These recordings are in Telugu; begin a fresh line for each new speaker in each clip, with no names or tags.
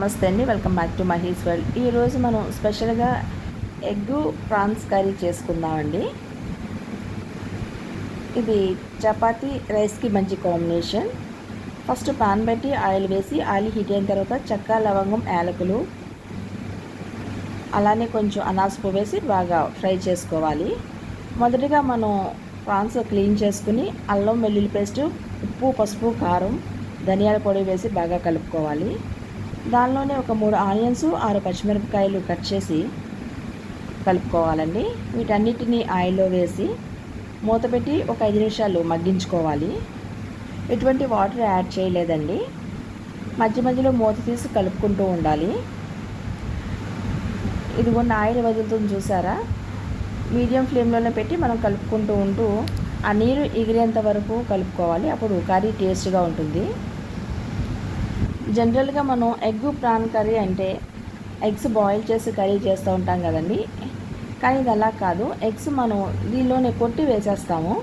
నమస్తే అండి, welcome back to Mahi's world. ఈరోజు మనం స్పెషల్గా ఎగ్ ప్రాన్స్ కర్రీ చేసుకుందామండి. ఇది చపాతీ రైస్కి మంచి కాంబినేషన్. ఫస్ట్ పాన్ పెట్టి ఆయిల్ వేసి ఆయిల్ హీట్ అయిన తర్వాత చెక్క, లవంగం, యాలకులు, అలానే కొంచెం అనాస పువ్వు వేసి బాగా ఫ్రై చేసుకోవాలి. మొదటిగా మనం ప్రాన్స్ క్లీన్ చేసుకుని అల్లం వెల్లుల్లి పేస్టు, ఉప్పు, పసుపు, కారం, ధనియాల పొడి వేసి బాగా కలుపుకోవాలి. దానిలోనే ఒక 3 ఆనియన్స్, 6 పచ్చిమిరపకాయలు కట్ చేసి కలుపుకోవాలండి. వీటన్నిటిని ఆయిల్లో వేసి మూత పెట్టి ఒక 5 నిమిషాలు మగ్గించుకోవాలి. ఎటువంటి వాటర్ యాడ్ చేయలేదండి. మధ్య మధ్యలో మూత తీసి కలుపుకుంటూ ఉండాలి. ఇదిగోండి ఆయిల్ వదులుతుంది చూసారా. మీడియం ఫ్లేమ్లోనే పెట్టి మనం కలుపుకుంటూ ఉంటూ ఆ నీరు ఎగిరేంత వరకు కలుపుకోవాలి. అప్పుడు కర్రీ టేస్ట్గా ఉంటుంది. జనరల్గా మనం ఎగ్ ప్రాన్ కర్రీ అంటే ఎగ్స్ బాయిల్ చేసి కర్రీ చేస్తూ ఉంటాం కదండి. కానీ ఇది అలా కాదు. ఎగ్స్ మనం దీనిలోనే కొట్టి వేసేస్తాము.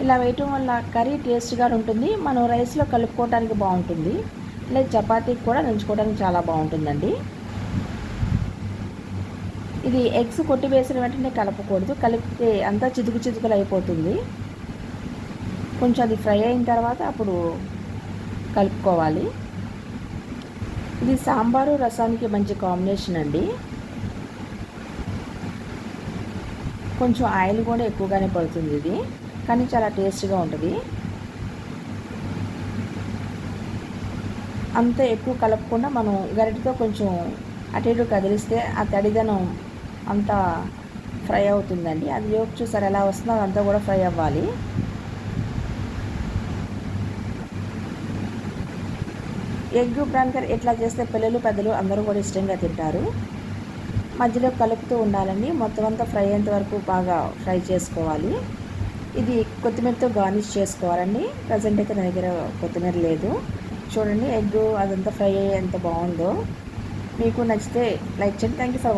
ఇలా వేయటం వల్ల కర్రీ టేస్ట్గా ఉంటుంది. మనం రైస్లో కలుపుకోవడానికి బాగుంటుంది. లేదా చపాతీకి కూడా నంచుకోవడానికి చాలా బాగుంటుందండి. ఇది ఎగ్స్ కొట్టి వేసిన వెంటనే కలపకూడదు. కలిపితే అంతా చితుకు చితుకులు అయిపోతుంది. కొంచెం అది ఫ్రై అయిన తర్వాత అప్పుడు కలుపుకోవాలి. ఇది సాంబారు రసానికి మంచి కాంబినేషన్ అండి. కొంచెం ఆయిల్ కూడా ఎక్కువగానే పడుతుంది ఇది, కానీ చాలా టేస్ట్గా ఉంటుంది. అంత ఎక్కువ కలపకుండా మనం గరిటెతో కొంచెం అటు ఇటు కదిలిస్తే ఆ తడిదనం అంతా ఫ్రై అవుతుందండి. అది యోక్ చూసారు ఎలా వస్తుందో అదంతా కూడా ఫ్రై అవ్వాలి. ఎగ్ ప్రాన్ కర్రీ ఎట్లా చేస్తే పిల్లలు పెద్దలు అందరూ కూడా ఇష్టంగా తింటారు. మధ్యలో కలుపుతూ ఉండాలండి. మొత్తం అంతా ఫ్రై అయ్యేంత వరకు బాగా ఫ్రై చేసుకోవాలి. ఇది కొత్తిమీరతో గార్నిష్ చేసుకోవాలండి. ప్రజెంట్ అయితే నా దగ్గర కొత్తిమీర లేదు. చూడండి ఎగ్ అదంతా ఫ్రై అయ్యే ఎంత బాగుందో. మీకు నచ్చితే లైక్ చేయండి. Thank you for